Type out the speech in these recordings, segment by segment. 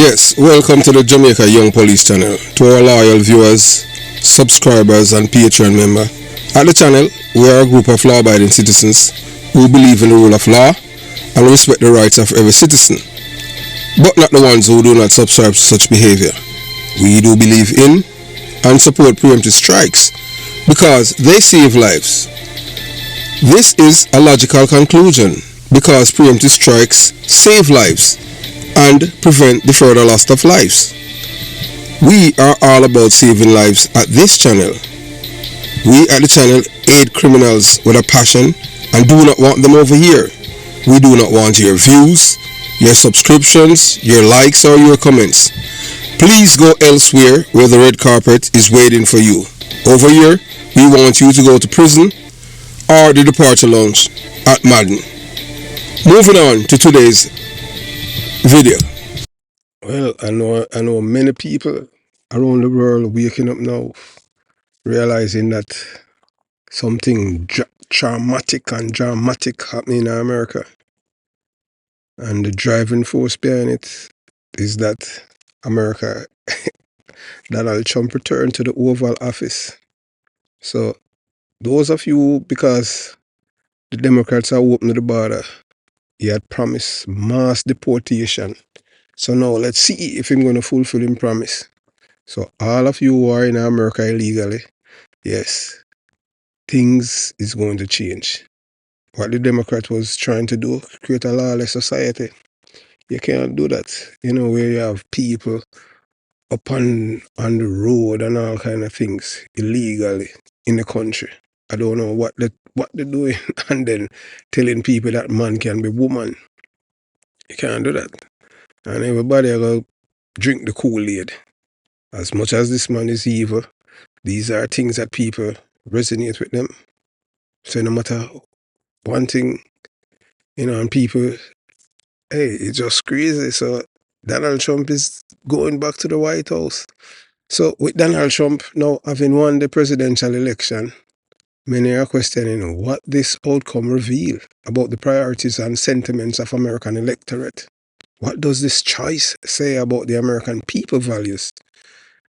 Yes, welcome to the Jamaica Young Police channel. To our loyal viewers, subscribers, and Patreon member. At the channel, we are a group of law-abiding citizens who believe in the rule of law and respect the rights of every citizen, but not the ones who do not subscribe to such behavior. We do believe in and support preemptive strikes because they save lives. This is a logical conclusion because preemptive strikes save lives and prevent the further loss of lives. We are all about saving lives at this channel. We at the channel aid criminals with a passion and do not want them over here. We do not want your views, your subscriptions, your likes, or your comments. Please go elsewhere where the red carpet is waiting for you. Over here, we want you to go to prison or the departure lounge at Madden. Moving on to today's video. Well, I know many people around the world waking up now, realizing that something traumatic and dramatic happening in America. And the driving force behind it is that America, Donald Trump returned to the Oval Office. So those of you, because the Democrats are opening the border, he had promised mass deportation. So now let's see if he's going to fulfill his promise. So all of you who are in America illegally, yes, things is going to change. What the Democrat was trying to do, create a lawless society. You can't do that. You know, where you have people up on the road and all kind of things illegally in the country. I don't know what they're doing and then telling people that man can be woman. You can't do that. And everybody will drink the Kool-Aid. As much as this man is evil, these are things that people resonate with them. So no matter one thing, and people, hey, it's just crazy. So Donald Trump is going back to the White House. So with Donald Trump now having won the presidential election, many are questioning what this outcome reveal about the priorities and sentiments of American electorate. What does this choice say about the American people values,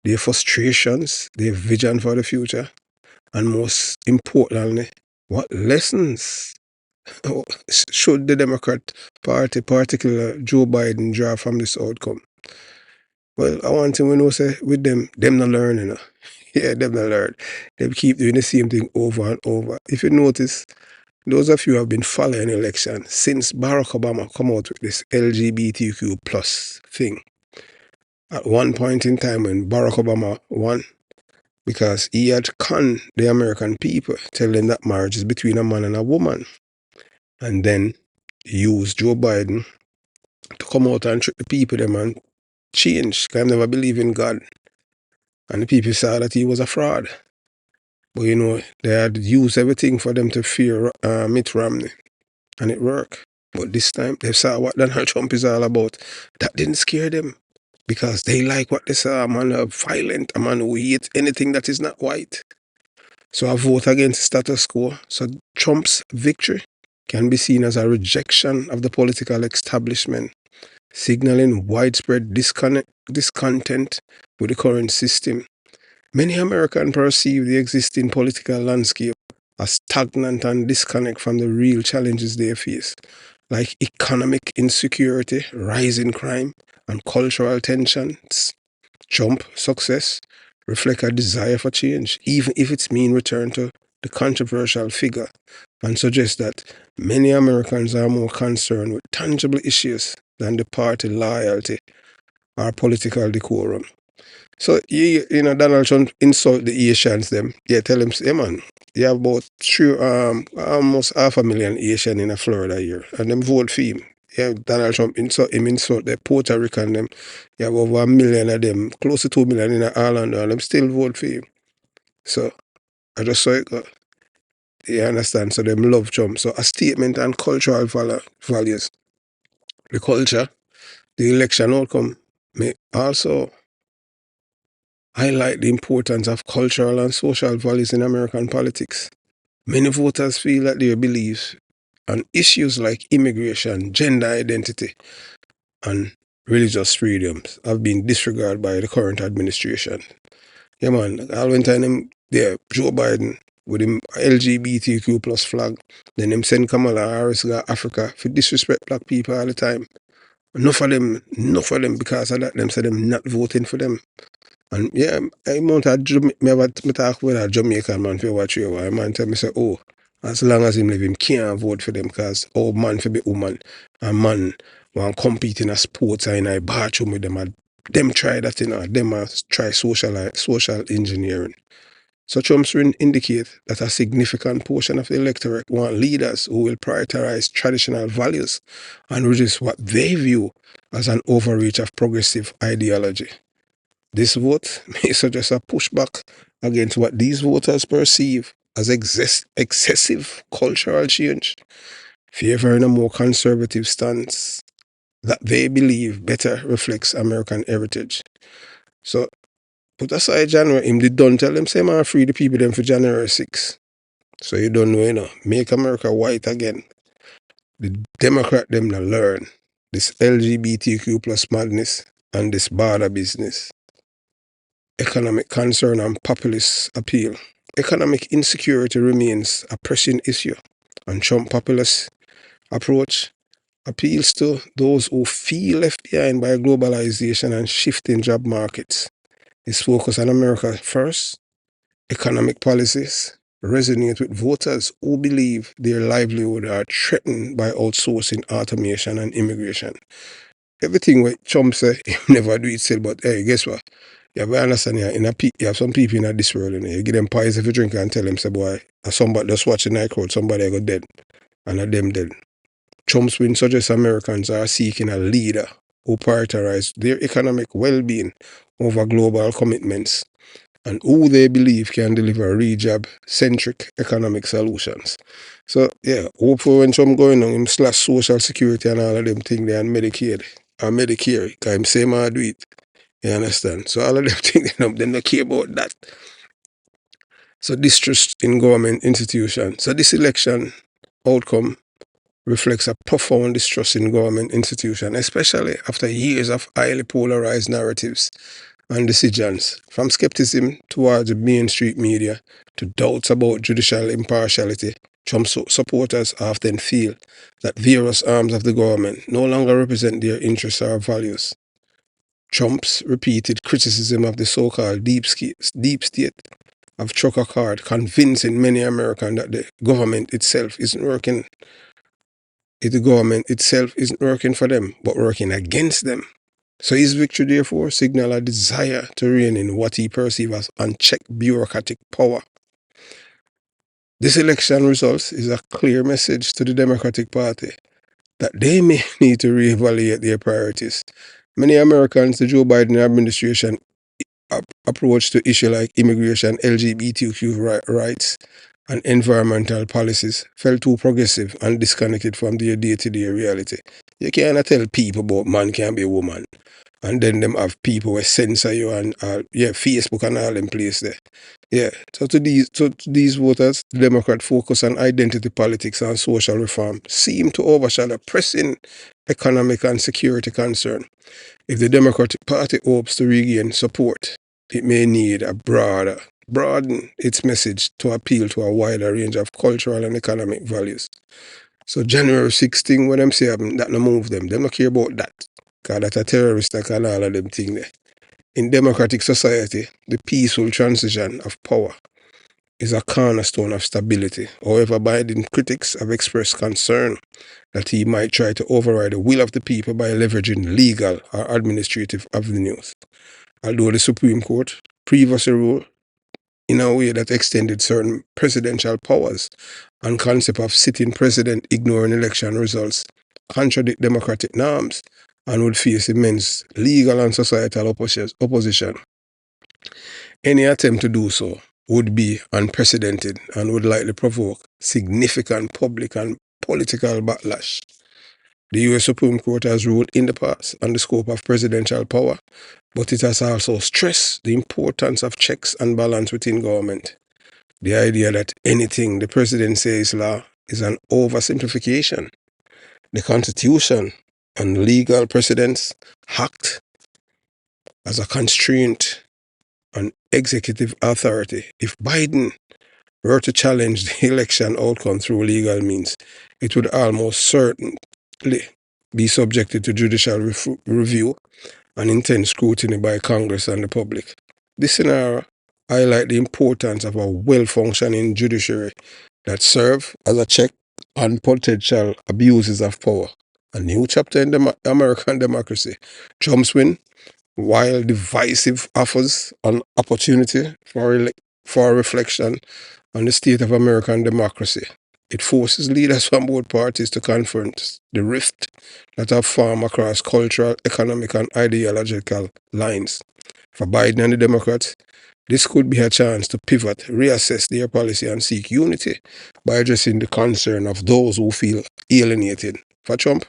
their frustrations, their vision for the future, and most importantly, what lessons should the Democrat Party, particularly Joe Biden, draw from this outcome? Well, I want to know, say, with them not learning. Yeah, them not learn. They keep doing the same thing over and over. If you notice, those of you who have been following election since Barack Obama come out with this LGBTQ plus thing. At one point in time when Barack Obama won, because he had conned the American people, telling that marriage is between a man and a woman. And then he used Joe Biden to come out and trick the people them and change. Because I never believe in God. And the people saw that he was a fraud. But they had used everything for them to fear Mitt Romney. And it worked. But this time, they saw what Donald Trump is all about. That didn't scare them. Because they like what they saw. A man violent, a man who hates anything that is not white. So I vote against status quo. So Trump's victory can be seen as a rejection of the political establishment, signaling widespread discontent with the current system. Many Americans perceive the existing political landscape as stagnant and disconnect from the real challenges they face, like economic insecurity, rising crime, and cultural tensions. Trump's success reflects a desire for change, even if it's mean return to the controversial figure, and suggests that many Americans are more concerned with tangible issues than the party loyalty or political decorum. So, Donald Trump insult the Asians them. Yeah, tell him, hey man, you have about almost 500,000 Asians in Florida here, and them vote for him. Yeah, Donald Trump insult the Puerto Rican them. You have over 1 million of them, close to 2 million in Ireland, and them still vote for him. So, I just saw it go. You understand? So, them love Trump. So, a statement on cultural values. The culture, the election outcome may also highlight the importance of cultural and social values in American politics. Many voters feel that their beliefs on issues like immigration, gender identity, and religious freedoms have been disregarded by the current administration. Yeah, man, all when time them there, Joe Biden with him LGBTQ plus flag, then them send Kamala Harris to Africa for disrespect black people all the time. Enough of them because of that, them say them not voting for them. And yeah, I want to me talk with a Jamaican man for watch you. A man tell me say, oh, as long as him live, him can't vote for them because oh man for be woman, a man want compete in a sports and in a bathroom with them. And them try that, them try social engineering. Such will indicate that a significant portion of the electorate want leaders who will prioritize traditional values and resist what they view as an overreach of progressive ideology. This vote may suggest a pushback against what these voters perceive as excessive cultural change, favoring a more conservative stance that they believe better reflects American heritage. So, put aside January, him did done tell them, say, man, free the people them for January 6th. So you don't know, make America white again. The Democrat them to learn this LGBTQ plus madness and this border business. Economic concern and populist appeal. Economic insecurity remains a pressing issue, and Trump populist approach appeals to those who feel left behind by globalization and shifting job markets. His focus on America first, economic policies resonate with voters who believe their livelihood are threatened by outsourcing, automation, and immigration. Everything what Trump say, he never do it still, but hey, guess what? You have to understand, you have some people in this world, you give them pies if you drink and tell them, say, boy, somebody just watch the night crowd, somebody got dead, and of them dead. Trump's win suggests Americans are seeking a leader who prioritizes their economic well-being over global commitments and who they believe can deliver re-job-centric economic solutions. So, yeah, hopefully when Trump going on, him slash Social Security and all of them things there and Medicaid, or Medicare, because him say man do it. You understand? So all of them things, they don't care about that. So distrust in government institutions. So this election outcome reflects a profound distrust in government institutions, especially after years of highly polarized narratives and decisions, from skepticism towards the mainstream media to doubts about judicial impartiality. Trump supporters often feel that various arms of the government no longer represent their interests or values. Trump's repeated criticism of the so-called deep state have struck a chord, convincing many Americans that the government itself isn't working. The government itself isn't working for them, but working against them. So his victory, therefore, signals a desire to rein in what he perceives as unchecked bureaucratic power. This election results is a clear message to the Democratic Party that they may need to reevaluate their priorities. Many Americans, the Joe Biden administration approach to issues like immigration, LGBTQ rights, and environmental policies felt too progressive and disconnected from their day-to-day reality. You cannot tell people about man can be a woman, and then them have people who censor you and Facebook and all them place there. Yeah, so to these voters, the Democrat focus on identity politics and social reform seem to overshadow pressing economic and security concern. If the Democratic Party hopes to regain support, it may need a broaden its message to appeal to a wider range of cultural and economic values. So January 16, when them say that no move them don't care about that. Because that's a terrorist and all of them thing there. In democratic society, the peaceful transition of power is a cornerstone of stability. However, Biden critics have expressed concern that he might try to override the will of the people by leveraging legal or administrative avenues. Although the Supreme Court previously ruled in a way that extended certain presidential powers and concept of sitting president ignoring election results contradict democratic norms and would face immense legal and societal opposition. Any attempt to do so would be unprecedented and would likely provoke significant public and political backlash. The U.S. Supreme Court has ruled in the past on the scope of presidential power, but it has also stressed the importance of checks and balance within government. The idea that anything the president says law is an oversimplification. The Constitution and legal precedents act as a constraint on executive authority. If Biden were to challenge the election outcome through legal means, it would almost certainly be subjected to judicial review and intense scrutiny by Congress and the public. This scenario highlights the importance of a well-functioning judiciary that serves as a check on potential abuses of power. A new chapter in American democracy. Trump's win, while divisive, offers an opportunity for reflection on the state of American democracy. It forces leaders from both parties to confront the rift that have formed across cultural, economic, and ideological lines. For Biden and the Democrats, this could be a chance to pivot, reassess their policy, and seek unity by addressing the concern of those who feel alienated. For Trump,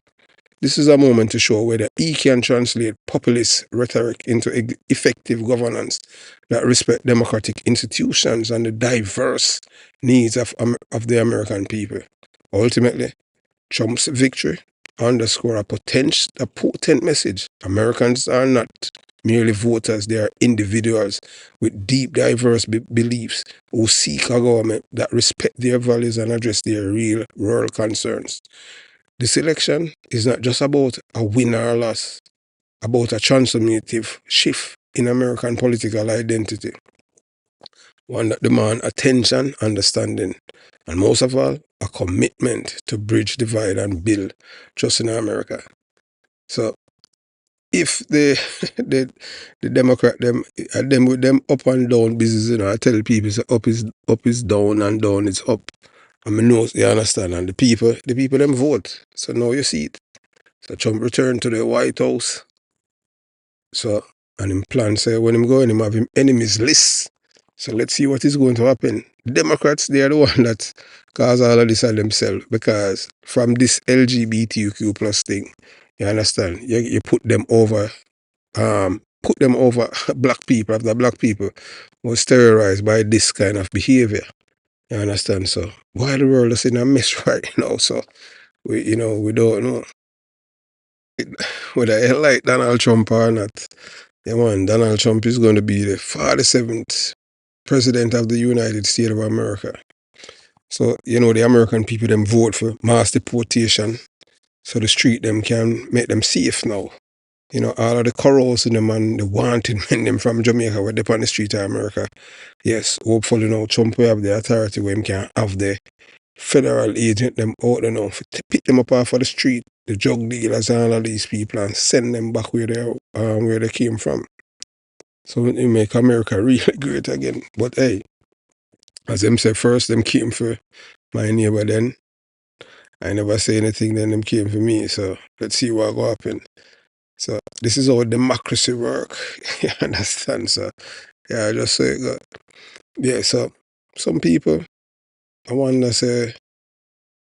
this is a moment to show whether he can translate populist rhetoric into effective governance that respect democratic institutions and the diverse needs of the American people. Ultimately, Trump's victory underscores a potent message. Americans are not merely voters, they are individuals with deep, diverse beliefs who seek a government that respect their values and address their real world concerns. This election is not just about a win or a loss, about a transformative shift in American political identity, one that demands attention, understanding, and most of all, a commitment to bridge divide and build trust in America. So, if the Democrat them with them up and down business, I tell people say up is down and down is up. I mean, know you understand, and the people them vote. So now you see it. So Trump returned to the White House. So, and him plan say when him going, him have him enemies list. So let's see what is going to happen. Democrats, they are the one that cause all of this on themselves, because from this LGBTQ plus thing, you understand, you put them over black people, after black people was terrorized by this kind of behavior. You understand? So why the world is in a mess right now? So we don't know whether I like Donald Trump or not. Yeah, man, Donald Trump is going to be the 47th president of the United States of America. So, the American people, them vote for mass deportation so the street them can make them safe now. All of the corals in them and the wanted men them from Jamaica where they on the street of America. Yes, hopefully now Trump will have the authority where he can have the federal agent them out there now to pick them up off of the street, the drug dealers and all of these people, and send them back where they came from. So it make America really great again. But hey, as them say first, them came for my neighbor then. I never say anything, then them came for me. So let's see what will happen. So this is how democracy work. You understand? So yeah, I just say God. Yeah, so some people I wonder say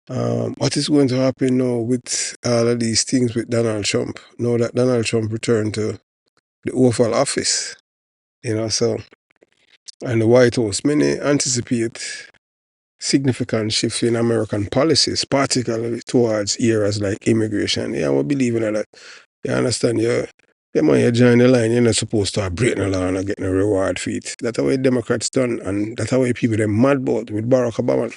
what is going to happen now with all of these things with Donald Trump? Now that Donald Trump returned to the Oval Office, so and the White House, many anticipate significant shift in American policies, particularly towards areas like immigration. Yeah, we believe in that. You understand? When you join the line, you're not supposed to have breaking the law and not getting a reward for it. That's the way Democrats done, and that's the way people them mad about with Barack Obama.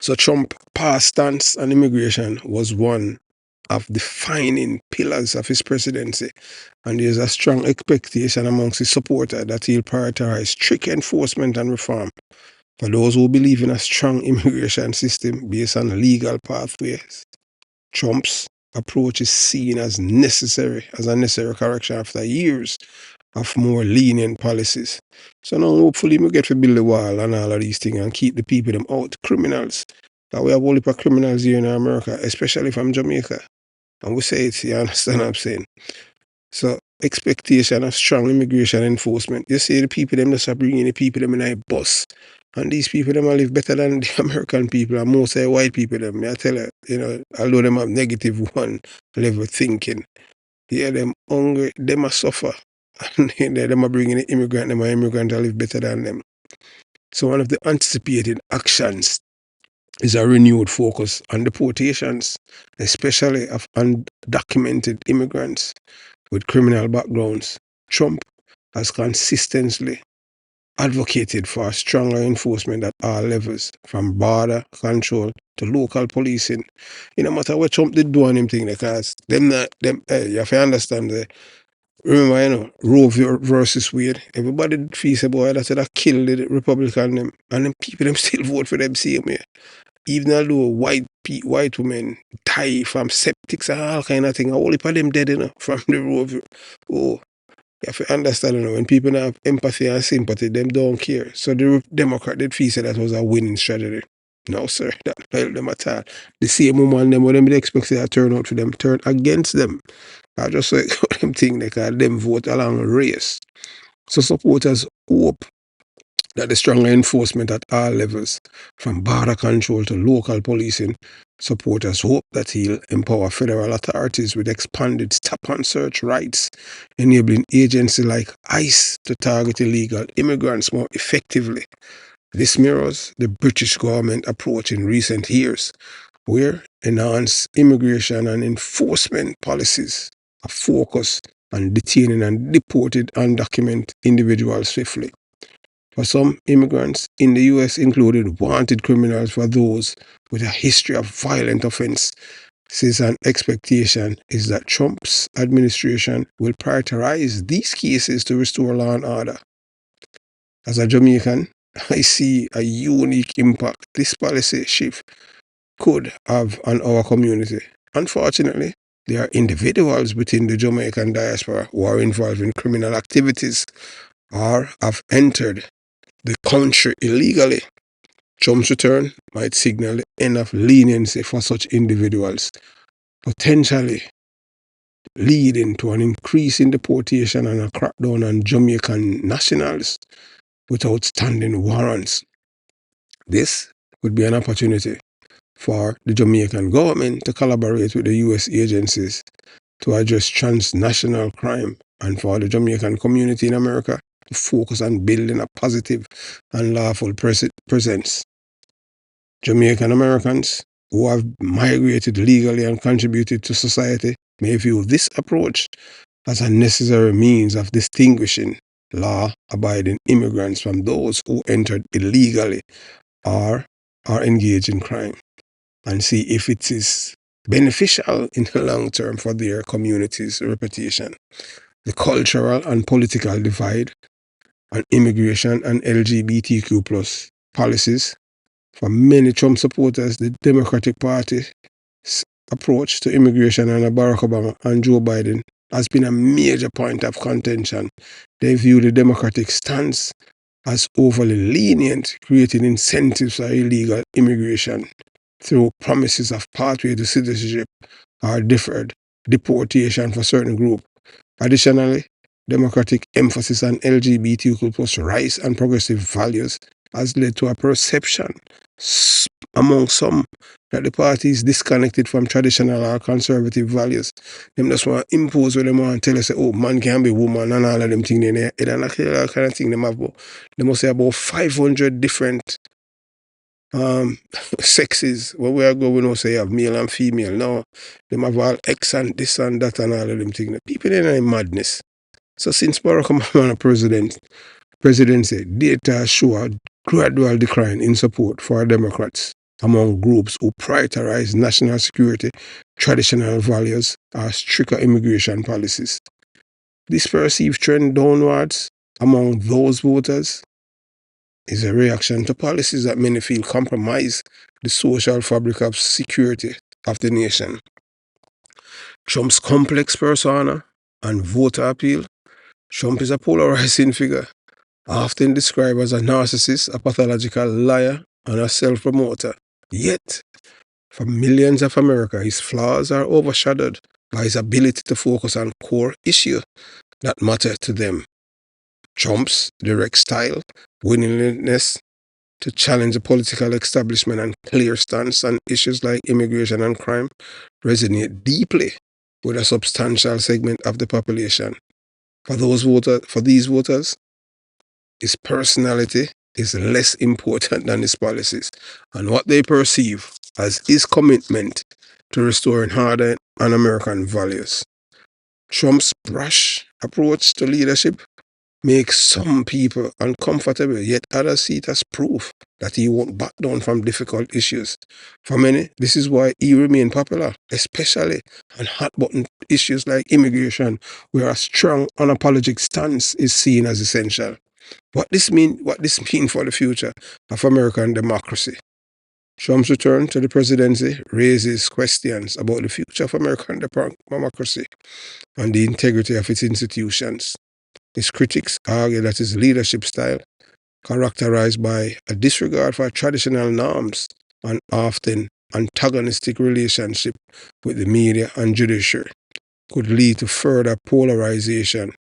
So Trump past stance on immigration was one of defining pillars of his presidency, and there's a strong expectation amongst his supporters that he'll prioritize strict enforcement and reform. For those who believe in a strong immigration system based on legal pathways, Trump's approach is seen as a necessary correction after years of more lenient policies. So now hopefully we get to build a wall and all of these things and keep the people them out, criminals. But we have all the criminals here in America, especially from Jamaica. And we say it, you understand what I'm saying? So expectation of strong immigration enforcement. You see the people them just are bringing the people them in a bus. And these people them live better than the American people and most of the white people them. I tell you, although them have negative one level thinking. Yeah, them hungry, them a suffer. And them are bringing the immigrant, them are immigrant to live better than them. So one of the anticipated actions is a renewed focus on deportations, especially of undocumented immigrants with criminal backgrounds. Trump has consistently advocated for stronger enforcement at all levels, from border control to local policing. No matter what Trump did do on him thing, because you have to understand remember, Roe versus Wade. Everybody feels about that killed the Republican them, and them people them still vote for them same way. Even although white women die from septics and all kind of thing, all of them dead, from the Roe. Oh, you have to understand, when people have empathy and sympathy, them don't care. So the Democrat did feel that was a winning strategy. No, sir, that don't help them at all. The same woman, them, what them expect to turn out for them, turn against them. I just like them think they can them vote along a race. So supporters hope that the stronger enforcement at all levels, from border control to local policing, supporters hope that he'll empower federal authorities with expanded stop and search rights, enabling agencies like ICE to target illegal immigrants more effectively. This mirrors the British government approach in recent years, where enhanced immigration and enforcement policies are focused on detaining and deporting undocumented individuals swiftly. For some immigrants in the US included wanted criminals for those with a history of violent offense. Since an expectation is that Trump's administration will prioritize these cases to restore law and order. As a Jamaican, I see a unique impact this policy shift could have on our community. Unfortunately, there are individuals within the Jamaican diaspora who are involved in criminal activities or have entered the country illegally. Trump's return might signal enough leniency for such individuals, potentially leading to an increase in deportation and a crackdown on Jamaican nationals with outstanding warrants. This would be an opportunity for the Jamaican government to collaborate with the US agencies to address transnational crime, and for the Jamaican community in America to focus on building a positive and lawful presence. Jamaican Americans who have migrated legally and contributed to society may view this approach as a necessary means of distinguishing law-abiding immigrants from those who entered illegally or are engaged in crime, and see if it is beneficial in the long term for their community's reputation. The cultural and political divide on immigration and LGBTQ plus policies. For many Trump supporters, the Democratic Party's approach to immigration under Barack Obama and Joe Biden has been a major point of contention. They view the Democratic stance as overly lenient, creating incentives for illegal immigration through promises of pathway to citizenship or deferred deportation for certain groups. Additionally, Democratic emphasis on LGBTQ plus rights and progressive values has led to a perception among some that the party is disconnected from traditional or conservative values. Them just want to impose what they want and tell us, oh, man can be woman and all of them things in there. It and that kind of thing them have. They must say about 500 different sexes. Where we are going, we don't say you have male and female. No, them have all X and this and that and all of them things. People in madness. So since Barack Obama presidency, data show a gradual decline in support for Democrats among groups who prioritize national security, traditional values, or stricter immigration policies. This perceived trend downwards among those voters is a reaction to policies that many feel compromise the social fabric of security of the nation. Trump's complex persona and voter appeal. Trump is a polarizing figure, often described as a narcissist, a pathological liar, and a self-promoter. Yet, for millions of Americans, his flaws are overshadowed by his ability to focus on core issues that matter to them. Trump's direct style, willingness to challenge the political establishment, and clear stance on issues like immigration and crime resonate deeply with a substantial segment of the population. For these voters, his personality is less important than his policies and what they perceive as his commitment to restoring hard-earned American values. Trump's brash approach to leadership makes some people uncomfortable, yet others see it as proof that he won't back down from difficult issues. For many, this is why he remains popular, especially on hot-button issues like immigration, where a strong, unapologetic stance is seen as essential. What this mean for the future of American democracy? Trump's return to the presidency raises questions about the future of American democracy and the integrity of its institutions. His critics argue that his leadership style, characterized by a disregard for traditional norms and often antagonistic relationship with the media and judiciary, could lead to further polarization.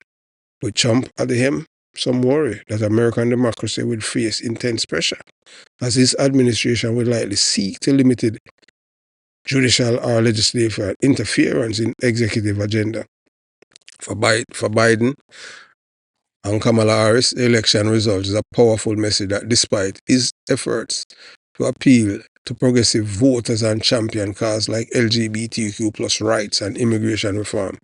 With Trump at the helm, some worry that American democracy will face intense pressure, as his administration will likely seek to limit judicial or legislative interference in executive agenda. For Biden and Kamala Harris, the election result is a powerful message that despite his efforts to appeal to progressive voters and champion causes like LGBTQ plus rights and immigration reform,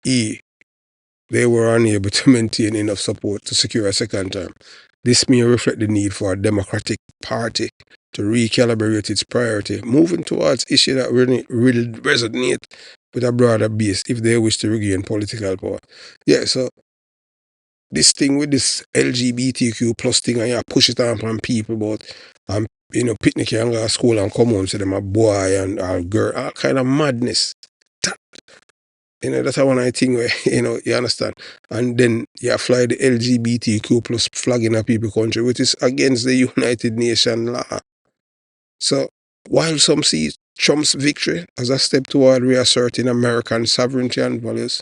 they were unable to maintain enough support to secure a second term. This may reflect the need for a Democratic Party to recalibrate its priority, moving towards issues that really resonate with a broader base if they wish to regain political power. Yeah, so this thing with this LGBTQ plus thing, and you push it on people about picnic and go to school and come home to them a boy and a girl, all kind of madness. That's one I think where, you understand. And then you fly the LGBTQ plus flag in a people country, which is against the United Nations law. So while some see Trump's victory as a step toward reasserting American sovereignty and values,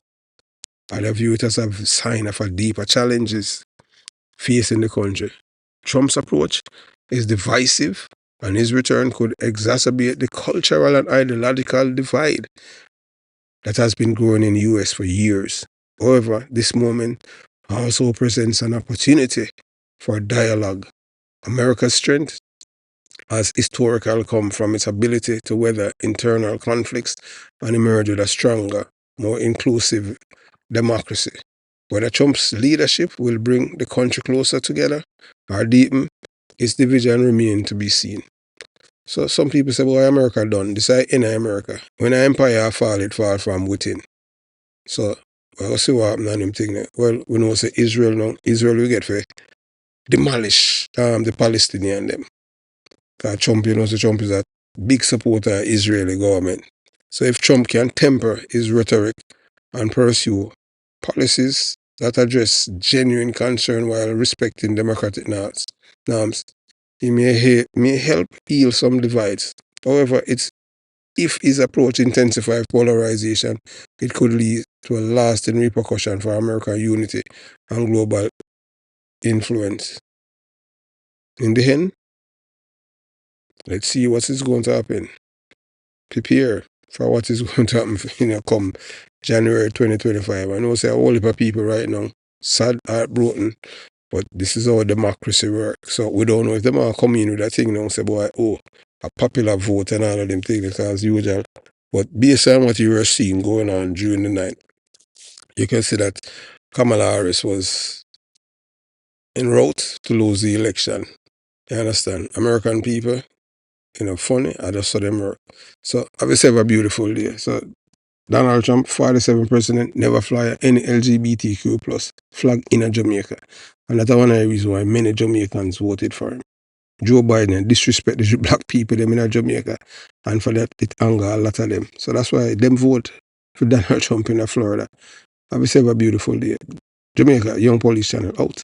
I view it as a sign of a deeper challenges facing the country. Trump's approach is divisive, and his return could exacerbate the cultural and ideological divide that has been growing in the US for years. However, this moment also presents an opportunity for dialogue. America's strength has historically come from its ability to weather internal conflicts and emerge with a stronger, more inclusive democracy. Whether Trump's leadership will bring the country closer together or deepen its division remains to be seen. So some people say, well, America done. This is in America. When an empire fall, it fall from within. So we'll see what happens on them thing. Well, we know say Israel now. Israel will get for demolish the Palestinian them. Because Trump, Trump is a big supporter of Israeli government. So if Trump can temper his rhetoric and pursue policies that address genuine concern while respecting democratic norms, he may help heal some divides. However, if his approach intensifies polarization, it could lead to a lasting repercussion for American unity and global influence. In the end, let's see what is going to happen. Prepare for what is going to happen, come January 2025. I know say a whole heap of people right now, sad, heartbroken, but this is how democracy works. So we don't know if them are coming in with that thing now, say, boy, a popular vote and all of them things as usual. But based on what you were seeing going on during the night, you can see that Kamala Harris was en route to lose the election. You understand? American people, funny, I just saw them work. So obviously have a beautiful day. So Donald Trump, 47 president, never fly any LGBTQ plus flag in a Jamaica. And that's one of the reasons why many Jamaicans voted for him. Joe Biden disrespect the black people them in Jamaica, and for that it anger a lot of them. So that's why them vote for Donald Trump in Florida. Have a beautiful day. Jamaica, Young Police Channel out.